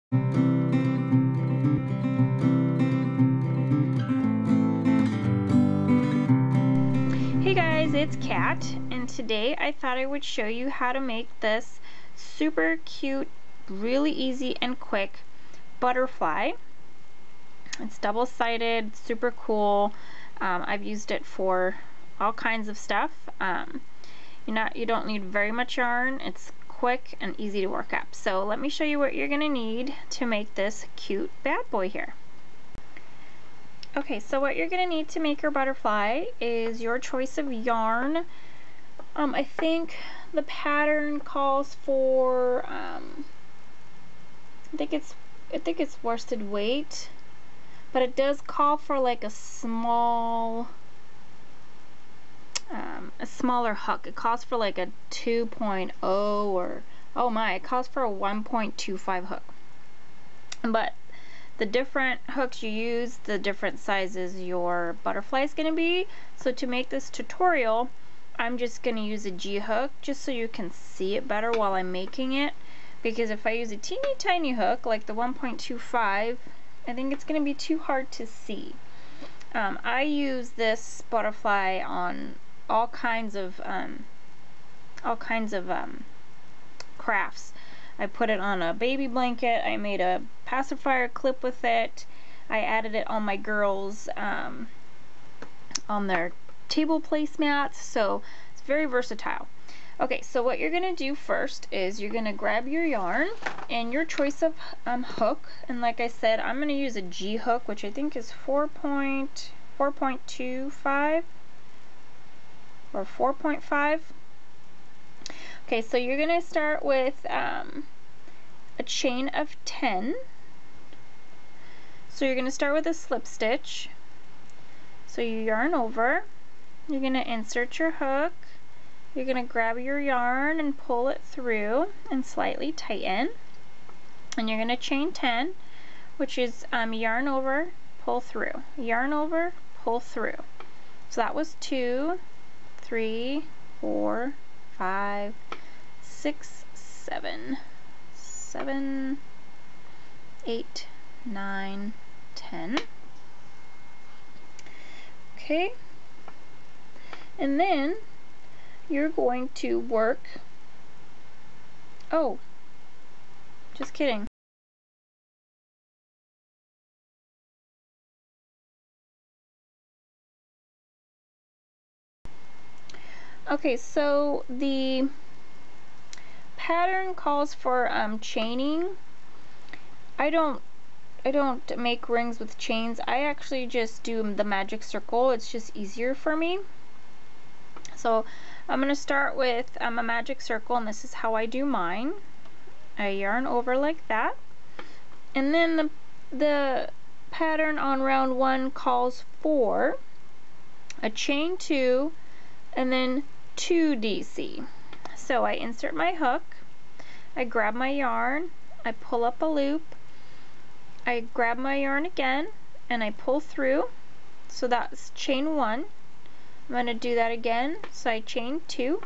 Hey guys, it's Kat, and today I thought I would show you how to make this super cute, really easy and quick butterfly. It's double-sided, super cool. I've used it for all kinds of stuff. You don't need very much yarn. It's quick and easy to work up. So let me show you what you're gonna need to make this cute bad boy here. Okay, so what you're gonna need to make your butterfly is your choice of yarn. I think the pattern calls for I think it's worsted weight, but it does call for like a smaller hook. It calls for like a 2.0 or it calls for a 1.25 hook. But the different hooks you use, the different sizes your butterfly is going to be. So to make this tutorial, I'm just going to use a G hook just so you can see it better while I'm making it. Because if I use a teeny tiny hook like the 1.25, I think it's going to be too hard to see. I use this butterfly on all kinds of crafts. I put it on a baby blanket. I made a pacifier clip with it. I added it on my girls' on their table placemats. So it's very versatile. Okay, so what you're gonna do first is you're gonna grab your yarn and your choice of hook. And like I said, I'm gonna use a G hook, which I think is 4.25 or 4.5. Okay, so you're gonna start with a chain of 10. So you're gonna start with a slip stitch. So you yarn over, you're gonna insert your hook, you're gonna grab your yarn and pull it through and slightly tighten, and you're gonna chain 10, which is yarn over, pull through, yarn over, pull through. So that was 2, 3, 4, 5, 6, 7, 8, 9, 10. Okay, and then you're going to work, just kidding. Okay, so the pattern calls for chaining. I don't make rings with chains. I actually just do the magic circle. It's just easier for me. So I'm going to start with a magic circle, and this is how I do mine. I yarn over like that, and then the pattern on round 1 calls for a chain 2 and then 2 DC. So I insert my hook, I grab my yarn, I pull up a loop, I grab my yarn again, and I pull through. So that's chain 1. I'm going to do that again. So I chain 2,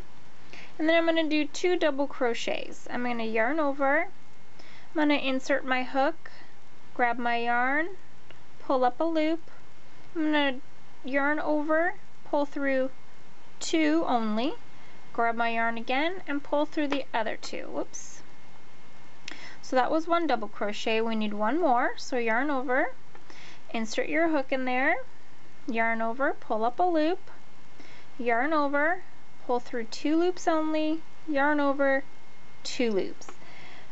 and then I'm going to do 2 double crochets. I'm going to yarn over, I'm going to insert my hook, grab my yarn, pull up a loop, I'm going to yarn over, pull through 2 only, grab my yarn again and pull through the other 2. Whoops. So that was 1 double crochet. We need 1 more. So yarn over, insert your hook in there, yarn over, pull up a loop, yarn over, pull through 2 loops only, yarn over, 2 loops.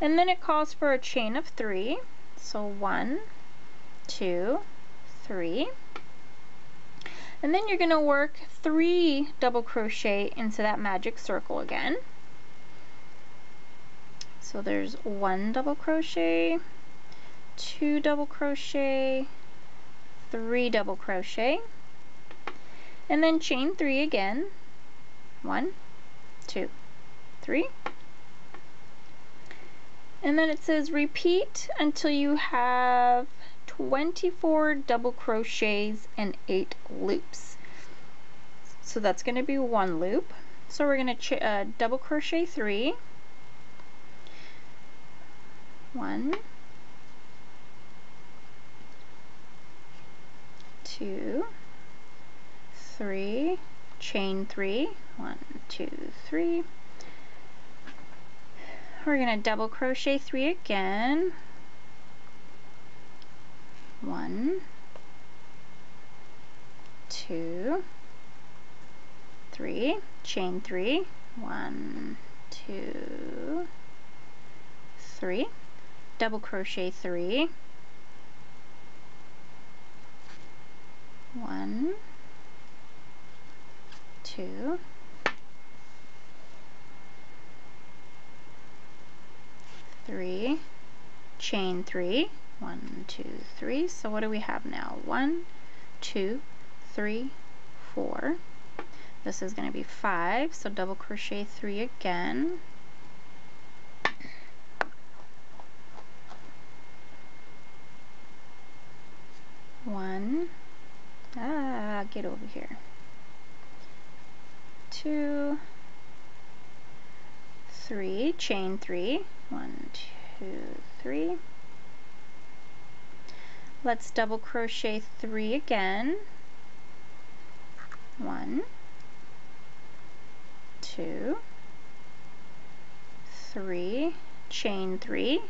And then it calls for a chain of 3. So 1, 2, 3. And then you're going to work 3 double crochet into that magic circle again. So there's 1 double crochet, 2 double crochet, 3 double crochet, and then chain 3 again. 1, 2, 3. And then it says repeat until you have 24 double crochets and 8 loops. So that's going to be 1 loop. So we're going to double crochet 3. 1, 2, 3, chain 3, 1, 2, 3. We're going to double crochet 3 again. 1, 2, 3, chain 3, 1, 2, 3, double crochet 3, 1, 2, 3, chain 3, 1, 2, 3. So what do we have now? 1, 2, 3, 4. This is going to be 5, so double crochet 3 again. Get over here. 2, 3, chain 3, 1, 2, 3. Let's double crochet 3 again. 1, 2, 3, chain 3,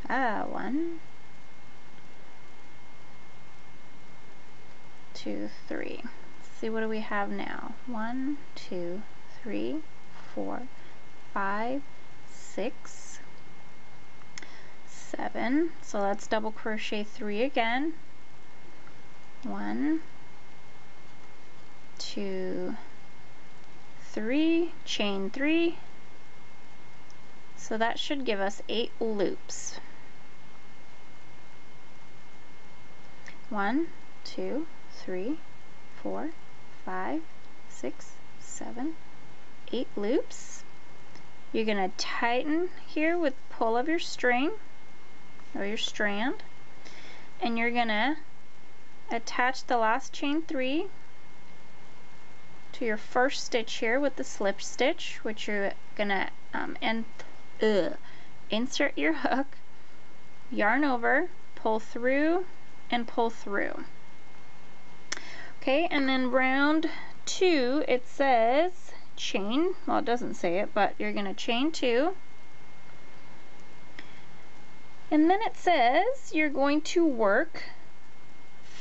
1, 2, 3. Let's see, what do we have now? 1, 2, 3, 4, 5, 6, 7. So let's double crochet 3 again. 1, 2, 3, chain 3. So that should give us 8 loops. 1, 2, 3, 4, 5, 6, 7, 8 loops. You're going to tighten here with pull of your string or your strand, and you're going to attach the last chain 3 to your first stitch here with the slip stitch, which you're going to insert your hook, yarn over, pull through, and pull through. Okay, and then round 2, it says chain, well, it doesn't say it, but you're going to chain 2. And then it says you're going to work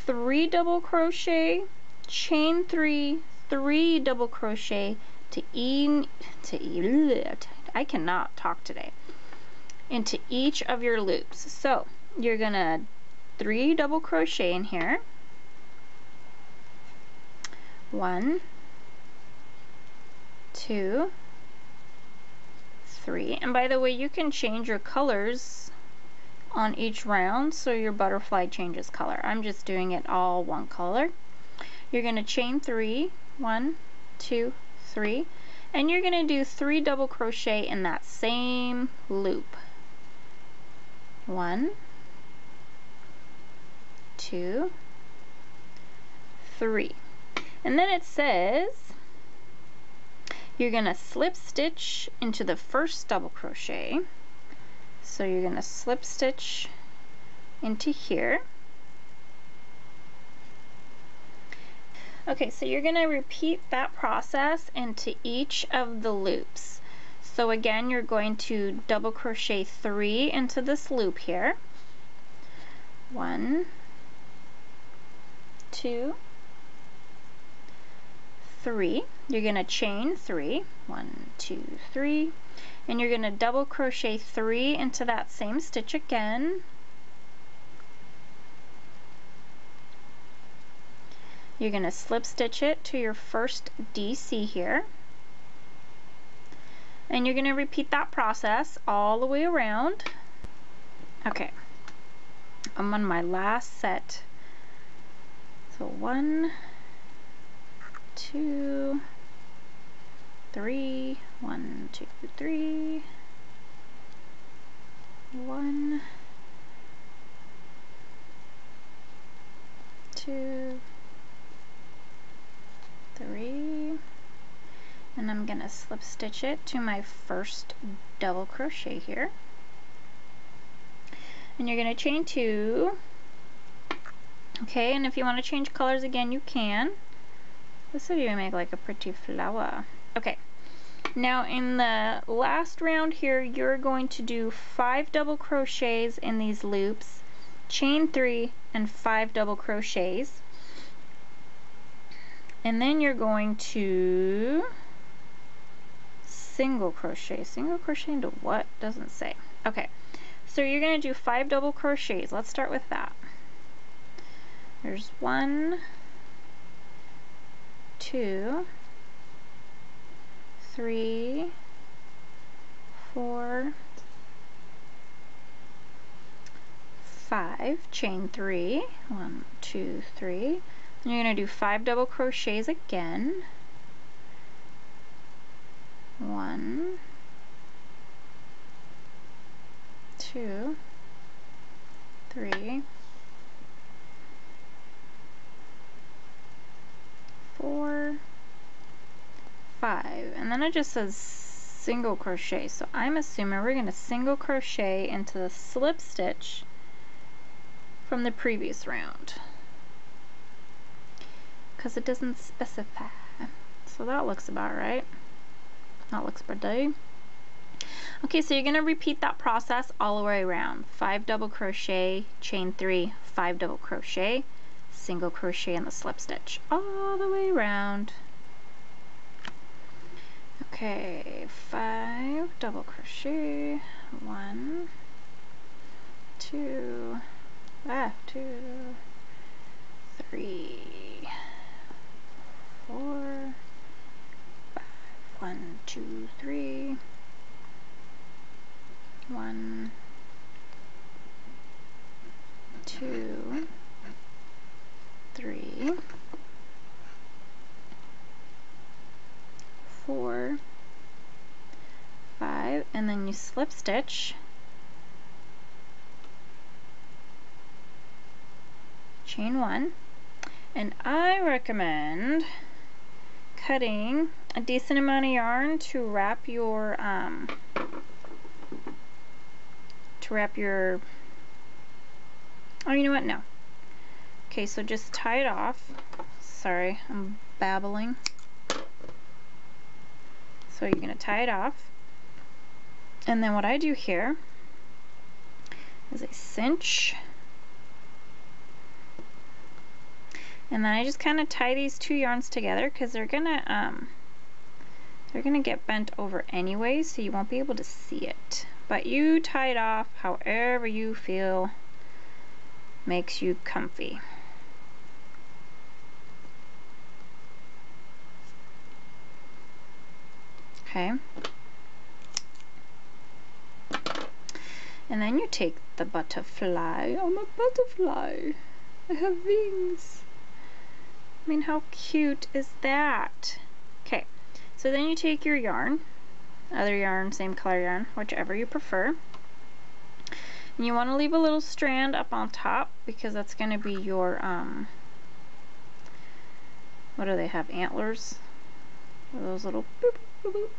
3 double crochet, chain 3, 3 double crochet I cannot talk today, into each of your loops. So you're going to 3 double crochet in here. 1, 2, 3. And by the way, you can change your colors on each round so your butterfly changes color. I'm just doing it all one color. You're going to chain 3, 1, 2, 3, and you're going to do 3 double crochet in that same loop. 1, 2, 3. And then it says you're going to slip stitch into the first double crochet. So you're going to slip stitch into here. Okay, so you're going to repeat that process into each of the loops. So again, you're going to double crochet 3 into this loop here. 1, 2, 3. You're going to chain 3, 1, 2, 3, and you're going to double crochet 3 into that same stitch again. You're going to slip stitch it to your first DC here, and you're going to repeat that process all the way around. Okay, I'm on my last set. So 1, 2, 3, 1, 2, 3, 1, 2, 3, and I'm going to slip stitch it to my first double crochet here, and you're going to chain 2, Okay, and if you want to change colors again, you can. This would even make like a pretty flower. Okay, now in the last round here, you're going to do 5 double crochets in these loops, chain 3 and 5 double crochets, and then you're going to single crochet into what? Doesn't say. Okay, so you're going to do 5 double crochets. Let's start with that. There's 1, 2, 3, 4, 5, chain 3, 1, 2, 3. And you're going to do 5 double crochets again. 1, 2, 3, 4, 5, and then it just says single crochet, so I'm assuming we're going to single crochet into the slip stitch from the previous round because it doesn't specify. So that looks about right. That looks pretty. Okay, so you're going to repeat that process all the way around. 5 double crochet, chain 3, 5 double crochet, single crochet in the slip stitch all the way around. Okay, 5 double crochet, 1, 2, 3, 4, 5, 1, 2, 3, 1, 2, 3, 4, 5, and then you slip stitch, chain 1, and I recommend cutting a decent amount of yarn to wrap your oh, you know what, no. Okay, so just tie it off. Sorry, I'm babbling. So you're going to tie it off, and then what I do here is I cinch, and then I just kind of tie these 2 yarns together because they're gonna get bent over anyway, so you won't be able to see it. But you tie it off however you feel makes you comfy. Okay. And then you take the butterfly. I'm a butterfly. I have wings. I mean, how cute is that? Okay, so then you take your yarn, other yarn, same color yarn, whichever you prefer. And you want to leave a little strand up on top because that's going to be your, what do they have, antlers? Those little boop, boop, boop.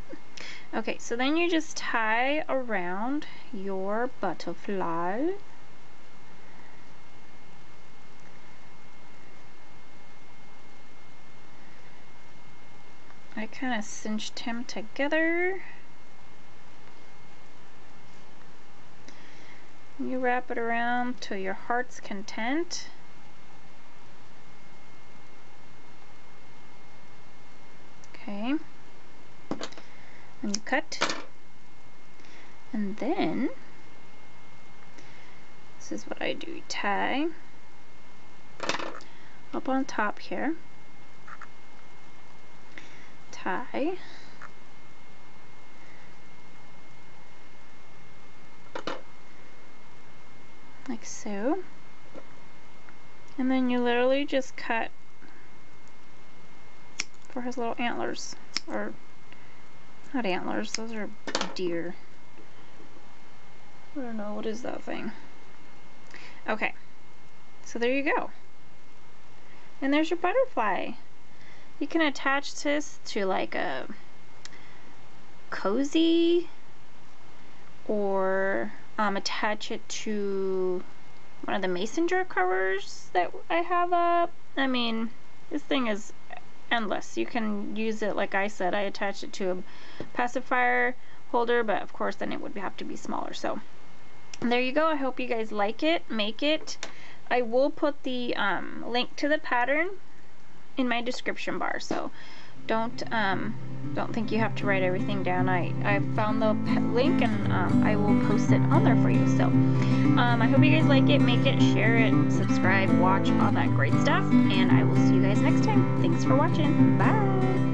Okay, so then you just tie around your butterfly. I kind of cinched him together. You wrap it around to your heart's content. Okay. And you cut. And then, this is what I do. You tie up on top here. Tie. Like so. And then you literally just cut for his little antlers. Or, not antlers, those are deer. I don't know, what is that thing? Okay, so there you go. And there's your butterfly. You can attach this to like a cozy, or attach it to one of the mason jar covers that I have up. I mean, this thing is endless. You can use it, like I said, I attached it to a pacifier holder, but of course then it would have to be smaller. So there you go. I hope you guys like it, make it. I will put the link to the pattern in my description bar, so don't think you have to write everything down. I found the link, and I will post it on there for you. So I hope you guys like it, make it, share it, subscribe, watch, all that great stuff, and I will see you guys next time. Thanks for watching. Bye.